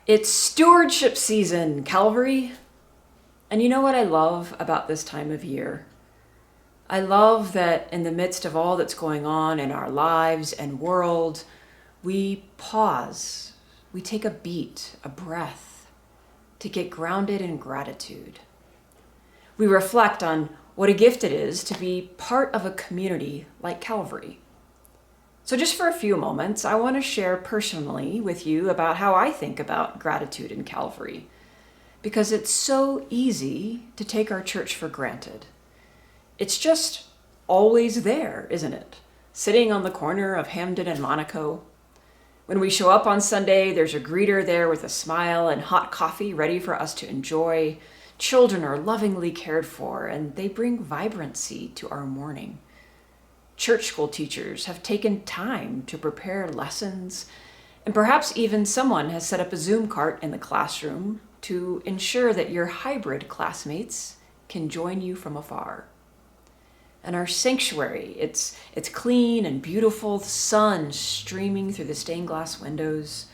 It's stewardship season, Calvary. And you know what I love about this time of year? I love that in the midst of all that's going on in our lives and world, we pause, we take a beat, a breath to get grounded in gratitude. We reflect on what a gift it is to be part of a community like Calvary. So, just for a few moments, I want to share personally with you about how I think about gratitude in Calvary, because it's so easy to take our church for granted. It's just always there, isn't it? Sitting on the corner of Hamden and Monaco. When we show up on Sunday, there's a greeter there with a smile and hot coffee ready for us to enjoy. Children are lovingly cared for, and they bring vibrancy to our morning. Church school teachers have taken time to prepare lessons, and perhaps even someone has set up a Zoom cart in the classroom to ensure that your hybrid classmates can join you from afar. And our sanctuary, it's clean and beautiful, the sun streaming through the stained glass windows.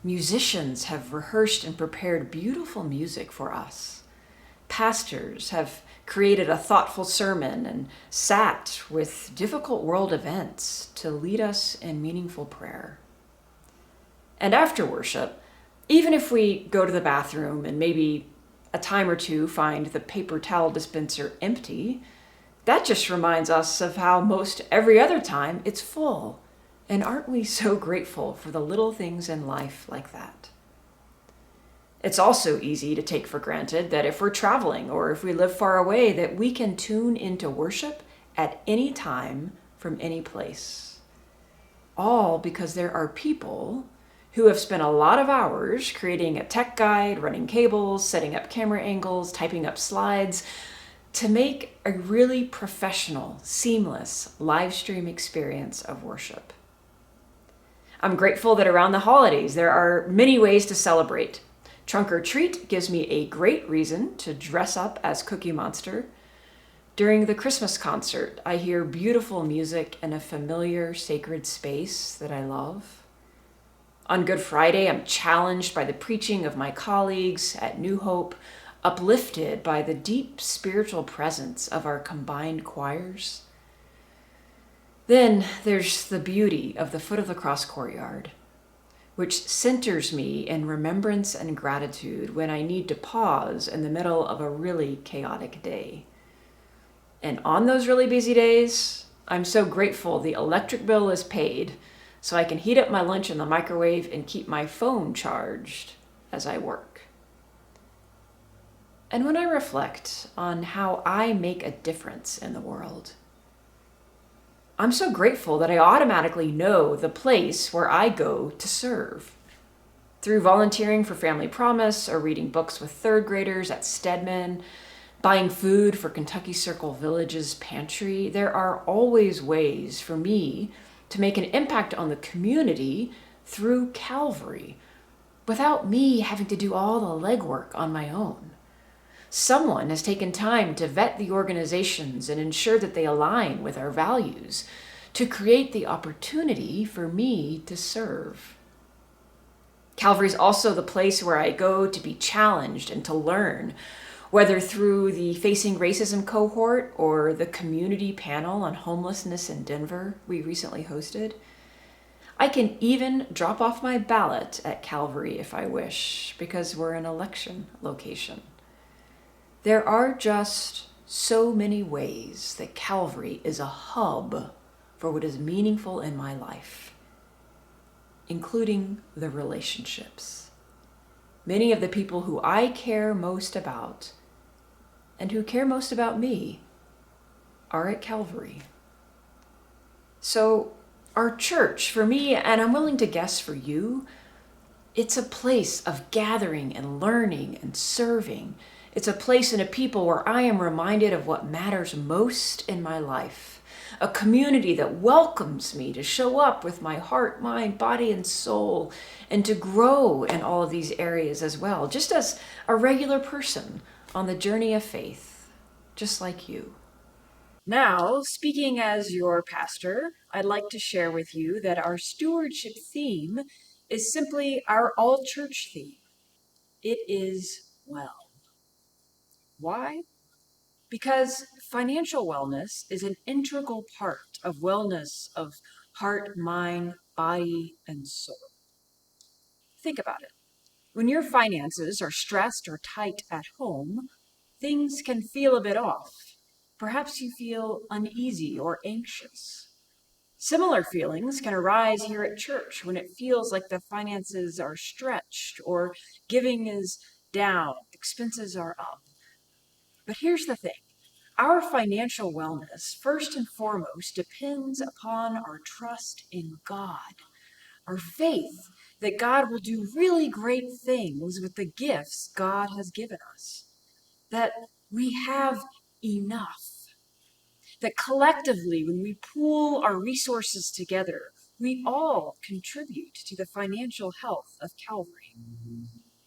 Musicians have rehearsed and prepared beautiful music for us. Pastors have created a thoughtful sermon and sat with difficult world events to lead us in meaningful prayer. And after worship, even if we go to the bathroom and maybe a time or two find the paper towel dispenser empty, that just reminds us of how most every other time it's full. And aren't we so grateful for the little things in life like that? It's also easy to take for granted that if we're traveling or if we live far away, that we can tune into worship at any time from any place. All because there are people who have spent a lot of hours creating a tech guide, running cables, setting up camera angles, typing up slides to make a really professional, seamless live stream experience of worship. I'm grateful that around the holidays there are many ways to celebrate. Trunk or Treat gives me a great reason to dress up as Cookie Monster. During the Christmas concert, I hear beautiful music in a familiar sacred space that I love. On Good Friday, I'm challenged by the preaching of my colleagues at New Hope, uplifted by the deep spiritual presence of our combined choirs. Then there's the beauty of the Foot of the Cross courtyard, which centers me in remembrance and gratitude when I need to pause in the middle of a really chaotic day. And on those really busy days, I'm so grateful the electric bill is paid so I can heat up my lunch in the microwave and keep my phone charged as I work. And when I reflect on how I make a difference in the world, I'm so grateful that I automatically know the place where I go to serve. Through volunteering for Family Promise or reading books with third graders at Stedman, buying food for Kentucky Circle Village's pantry, there are always ways for me to make an impact on the community through Calvary without me having to do all the legwork on my own. Someone has taken time to vet the organizations and ensure that they align with our values to create the opportunity for me to serve. Calvary is also the place where I go to be challenged and to learn, whether through the Facing Racism cohort or the community panel on homelessness in Denver we recently hosted. I can even drop off my ballot at Calvary if I wish, because we're an election location. There are just so many ways that Calvary is a hub for what is meaningful in my life, including the relationships. Many of the people who I care most about and who care most about me are at Calvary. So our church, for me, and I'm willing to guess for you, it's a place of gathering and learning and serving. It's a place and a people where I am reminded of what matters most in my life. A community that welcomes me to show up with my heart, mind, body, and soul, and to grow in all of these areas as well, just as a regular person on the journey of faith, just like you. Now, speaking as your pastor, I'd like to share with you that our stewardship theme is simply our all church theme. It is well. Why? Because financial wellness is an integral part of wellness of heart, mind, body, and soul. Think about it. When your finances are stressed or tight at home, things can feel a bit off. Perhaps you feel uneasy or anxious. Similar feelings can arise here at church when it feels like the finances are stretched or giving is down, expenses are up. But here's the thing. Our financial wellness, first and foremost, depends upon our trust in God, our faith that God will do really great things with the gifts God has given us, that we have enough, that collectively, when we pool our resources together, we all contribute to the financial health of Calvary.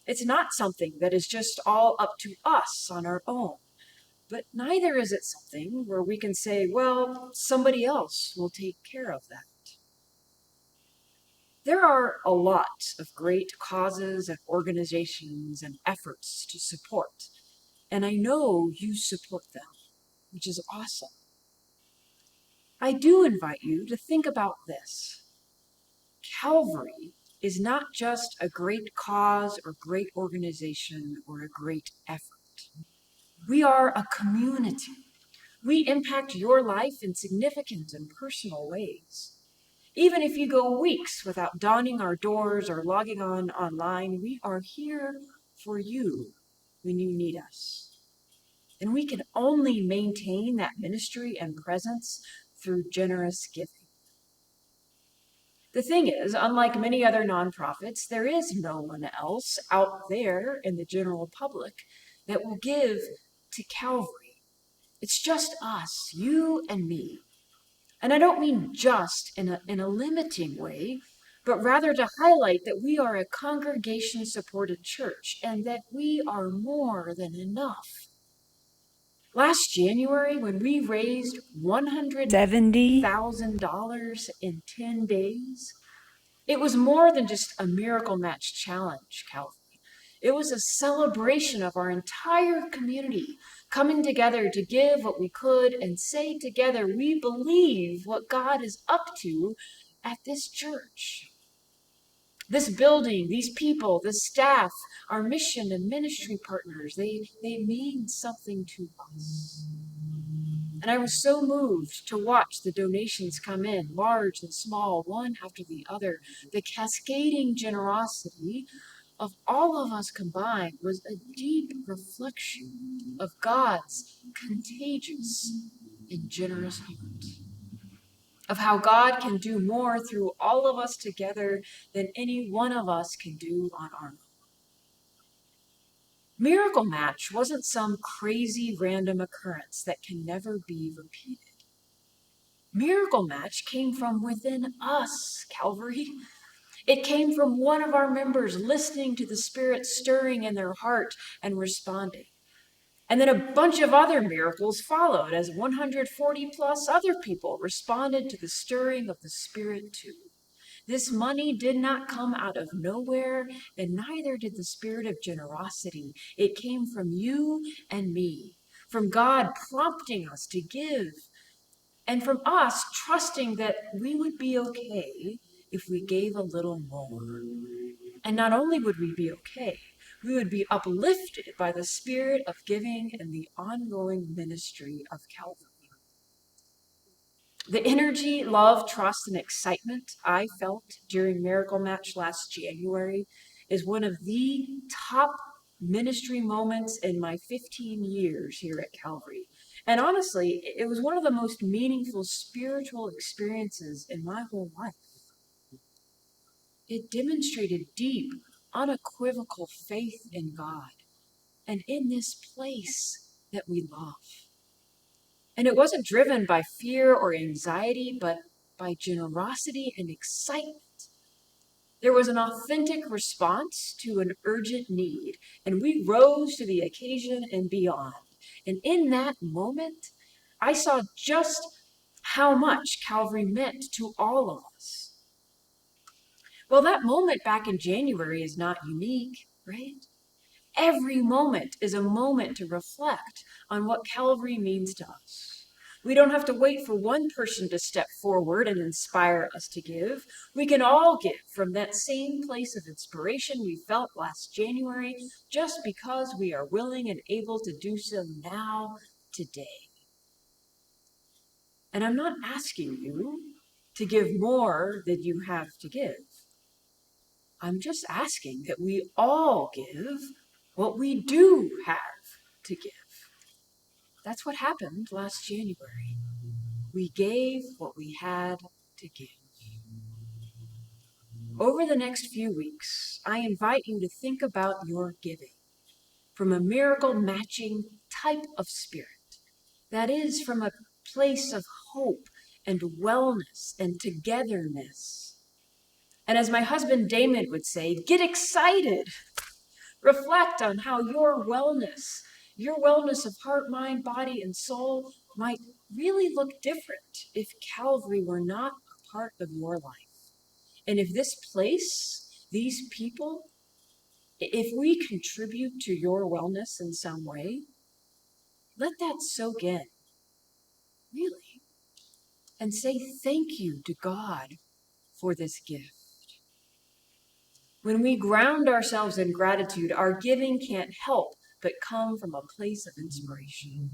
It's not something that is just all up to us on our own. But neither is it something where we can say, well, somebody else will take care of that. There are a lot of great causes and organizations and efforts to support, and I know you support them, which is awesome. I do invite you to think about this. Calvary is not just a great cause or great organization or a great effort. We are a community. We impact your life in significant and personal ways. Even if you go weeks without donning our doors or logging on online, we are here for you when you need us. And we can only maintain that ministry and presence through generous giving. The thing is, unlike many other nonprofits, there is no one else out there in the general public that will give to Calvary. It's just us, you and me. And I don't mean just in a limiting way, but rather to highlight that we are a congregation-supported church and that we are more than enough. Last January, when we raised $170,000 in 10 days, it was more than just a Miracle Match challenge, Calvary. It was a celebration of our entire community coming together to give what we could and say together, we believe what God is up to at this church. This building, these people, the staff, our mission and ministry partners, they mean something to us. And I was so moved to watch the donations come in, large and small, one after the other. The cascading generosity of all of us combined was a deep reflection of God's contagious and generous heart, of how God can do more through all of us together than any one of us can do on our own. Miracle Match wasn't some crazy random occurrence that can never be repeated. Miracle Match came from within us, Calvary. It came from one of our members listening to the Spirit stirring in their heart and responding. And then a bunch of other miracles followed as 140 plus other people responded to the stirring of the Spirit too. This money did not come out of nowhere, and neither did the spirit of generosity. It came from you and me, from God prompting us to give, and from us trusting that we would be okay if we gave a little more. And not only would we be okay, we would be uplifted by the spirit of giving and the ongoing ministry of Calvary. The energy, love, trust, and excitement I felt during Miracle Match last January is one of the top ministry moments in my 15 years here at Calvary. And honestly, it was one of the most meaningful spiritual experiences in my whole life. It demonstrated deep, unequivocal faith in God and in this place that we love. And it wasn't driven by fear or anxiety, but by generosity and excitement. There was an authentic response to an urgent need, and we rose to the occasion and beyond. And in that moment, I saw just how much Calvary meant to all of us. Well, that moment back in January is not unique, right? Every moment is a moment to reflect on what Calvary means to us. We don't have to wait for one person to step forward and inspire us to give. We can all give from that same place of inspiration we felt last January, just because we are willing and able to do so now, today. And I'm not asking you to give more than you have to give. I'm just asking that we all give what we do have to give. That's what happened last January. We gave what we had to give. Over the next few weeks, I invite you to think about your giving from a miracle matching type of spirit. That is, from a place of hope and wellness and togetherness. And as my husband Damon would say, get excited. Reflect on how your wellness of heart, mind, body, and soul might really look different if Calvary were not a part of your life. And if this place, these people, if we contribute to your wellness in some way, let that soak in, really, and say thank you to God for this gift. When we ground ourselves in gratitude, our giving can't help but come from a place of inspiration.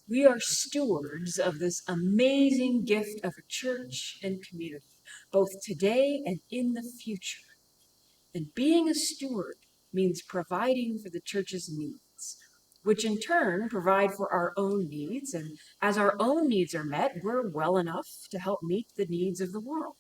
We are stewards of this amazing gift of a church and community, both today and in the future. And being a steward means providing for the church's needs, which in turn provide for our own needs. And as our own needs are met, we're well enough to help meet the needs of the world.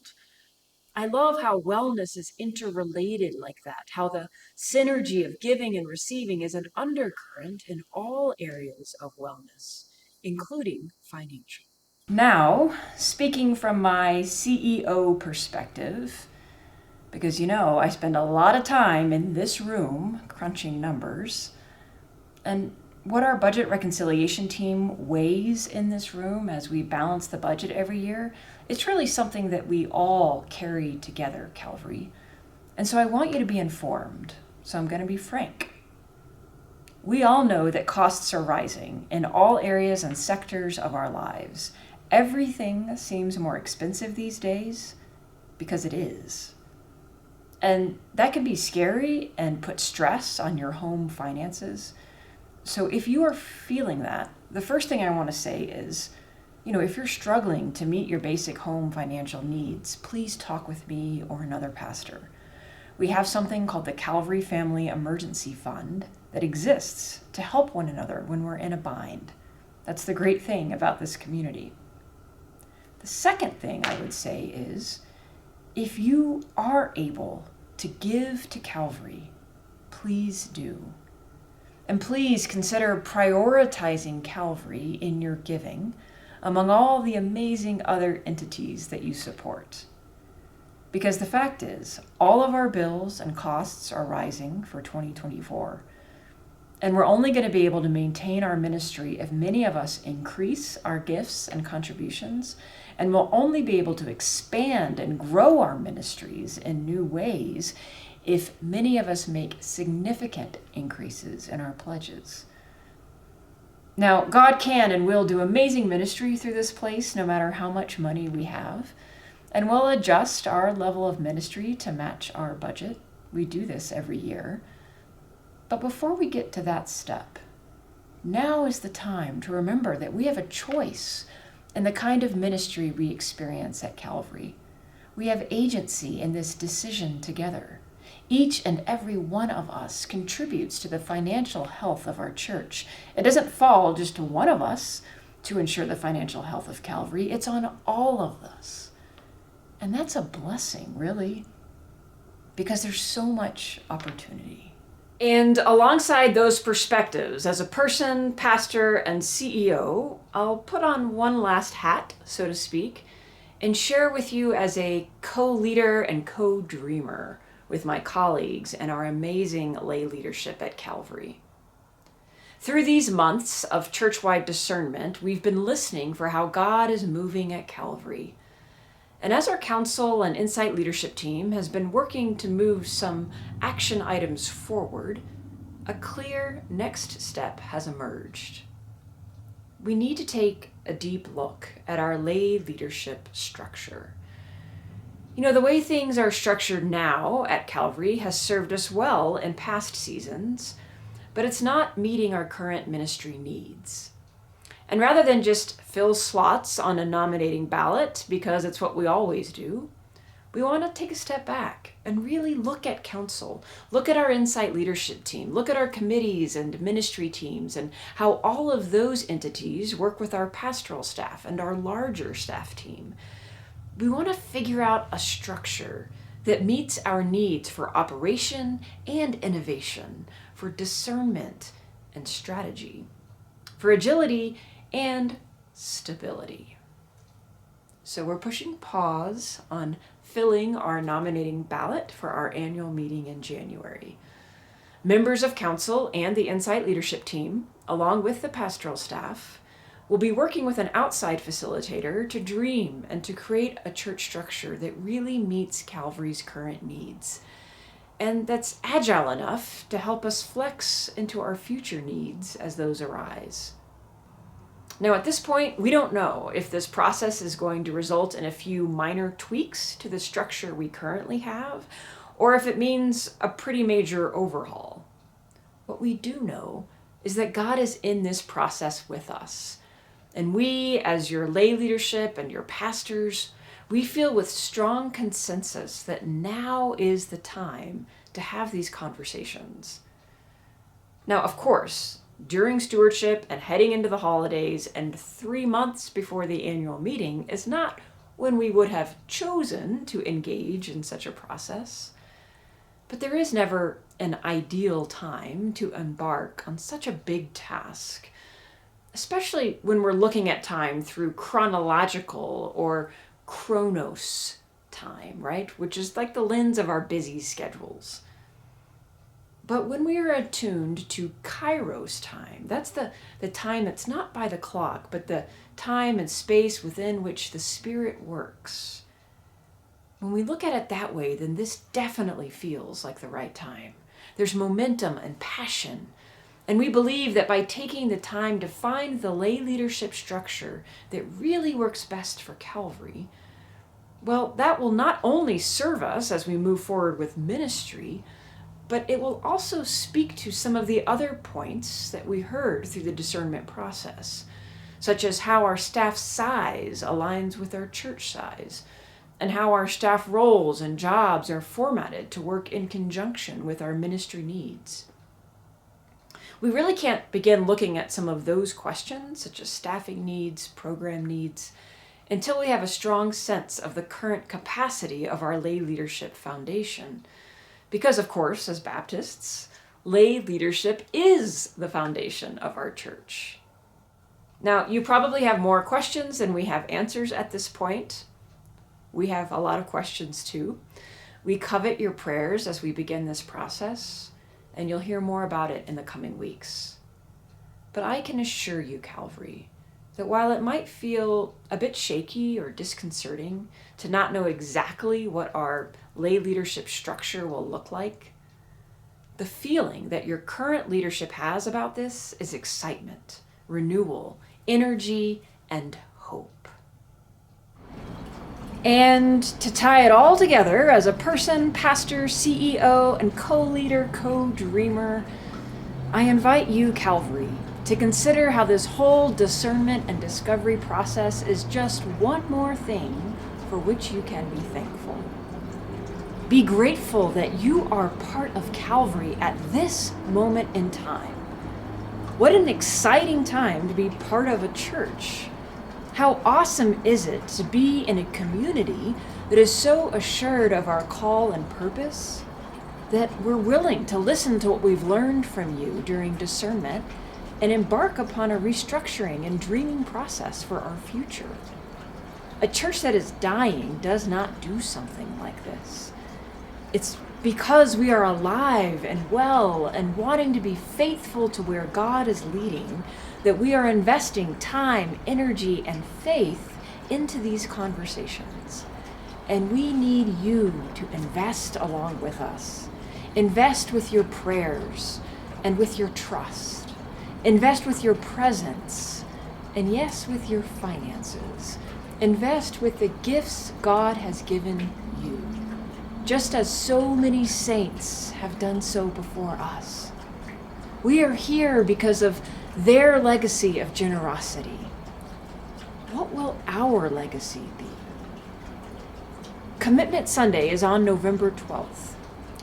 I love how wellness is interrelated like that, how the synergy of giving and receiving is an undercurrent in all areas of wellness, including financial. Now, speaking from my CEO perspective, because I spend a lot of time in this room crunching numbers, and what our budget reconciliation team weighs in this room as we balance the budget every year, it's really something that we all carry together, Calvary. And so I want you to be informed. So I'm going to be frank. We all know that costs are rising in all areas and sectors of our lives. Everything seems more expensive these days because it is. And that can be scary and put stress on your home finances. So if you are feeling that, the first thing I want to say is, if you're struggling to meet your basic home financial needs, please talk with me or another pastor. We have something called the Calvary Family Emergency Fund that exists to help one another when we're in a bind. That's the great thing about this community. The second thing I would say is, if you are able to give to Calvary, please do. And please consider prioritizing Calvary in your giving among all the amazing other entities that you support. Because the fact is, all of our bills and costs are rising for 2024. And we're only going to be able to maintain our ministry if many of us increase our gifts and contributions, and we'll only be able to expand and grow our ministries in new ways if many of us make significant increases in our pledges. Now, God can and will do amazing ministry through this place, no matter how much money we have, and we'll adjust our level of ministry to match our budget. We do this every year. But before we get to that step, now is the time to remember that we have a choice in the kind of ministry we experience at Calvary. We have agency in this decision together. Each and every one of us contributes to the financial health of our church. It doesn't fall just to one of us to ensure the financial health of Calvary. It's on all of us. And that's a blessing, really, because there's so much opportunity. And alongside those perspectives, as a person, pastor, and CEO, I'll put on one last hat, so to speak, and share with you as a co-leader and co-dreamer with my colleagues and our amazing lay leadership at Calvary. Through these months of church-wide discernment, we've been listening for how God is moving at Calvary. And as our council and insight leadership team has been working to move some action items forward, a clear next step has emerged. We need to take a deep look at our lay leadership structure. You know, the way things are structured now at Calvary has served us well in past seasons, but it's not meeting our current ministry needs. And rather than just fill slots on a nominating ballot, because it's what we always do, we want to take a step back and really look at council, look at our insight leadership team, look at our committees and ministry teams, and how all of those entities work with our pastoral staff and our larger staff team. We want to figure out a structure that meets our needs for operation and innovation, for discernment and strategy, for agility and stability. So we're pushing pause on filling our nominating ballot for our annual meeting in January. Members of council and the insight leadership team, along with the pastoral staff, will be working with an outside facilitator to dream and to create a church structure that really meets Calvary's current needs, and that's agile enough to help us flex into our future needs as those arise. Now, at this point, we don't know if this process is going to result in a few minor tweaks to the structure we currently have, or if it means a pretty major overhaul. What we do know is that God is in this process with us. And we, as your lay leadership and your pastors, we feel with strong consensus that now is the time to have these conversations. Now, of course, during stewardship and heading into the holidays and 3 months before the annual meeting is not when we would have chosen to engage in such a process. But there is never an ideal time to embark on such a big task, especially when we're looking at time through chronological or chronos time, right? Which is like the lens of our busy schedules. But when we are attuned to kairos time, that's the time that's not by the clock, but the time and space within which the Spirit works. When we look at it that way, then this definitely feels like the right time. There's momentum and passion. And we believe that by taking the time to find the lay leadership structure that really works best for Calvary, well, that will not only serve us as we move forward with ministry, but it will also speak to some of the other points that we heard through the discernment process, such as how our staff size aligns with our church size, and how our staff roles and jobs are formatted to work in conjunction with our ministry needs. We really can't begin looking at some of those questions, such as staffing needs, program needs, until we have a strong sense of the current capacity of our lay leadership foundation. Because, of course, as Baptists, lay leadership is the foundation of our church. Now, you probably have more questions than we have answers at this point. We have a lot of questions too. We covet your prayers as we begin this process, and you'll hear more about it in the coming weeks. But I can assure you, Calvary, that while it might feel a bit shaky or disconcerting to not know exactly what our lay leadership structure will look like, the feeling that your current leadership has about this is excitement, renewal, energy, and hope. And to tie it all together, as a person, pastor, CEO, and co-leader, co-dreamer, I invite you, Calvary, to consider how this whole discernment and discovery process is just one more thing for which you can be thankful. Be grateful that you are part of Calvary at this moment in time. What an exciting time to be part of a church. How awesome is it to be in a community that is so assured of our call and purpose that we're willing to listen to what we've learned from you during discernment and embark upon a restructuring and dreaming process for our future. A church that is dying does not do something like this. It's because we are alive and well and wanting to be faithful to where God is leading that we are investing time, energy, and faith into these conversations. And we need you to invest along with us. Invest with your prayers and with your trust. Invest with your presence and, yes, with your finances. Invest with the gifts God has given you, just as so many saints have done so before us. We are here because of their legacy of generosity. What will our legacy be? Commitment Sunday is on November 12th,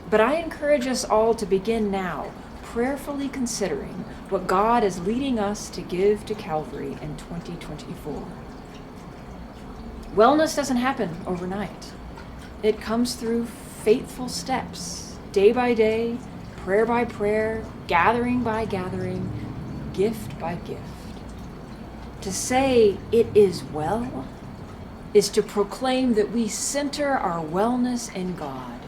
but I encourage us all to begin now, prayerfully considering what God is leading us to give to Calvary in 2024. Wellness doesn't happen overnight. It comes through faithful steps, day by day, prayer by prayer, gathering by gathering, gift by gift. To say it is well is to proclaim that we center our wellness in God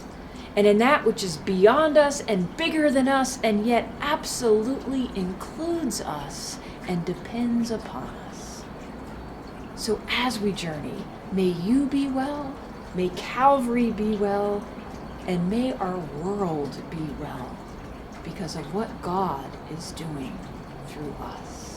and in that which is beyond us and bigger than us and yet absolutely includes us and depends upon us. So as we journey, may you be well, may Calvary be well, and may our world be well because of what God is doing through us.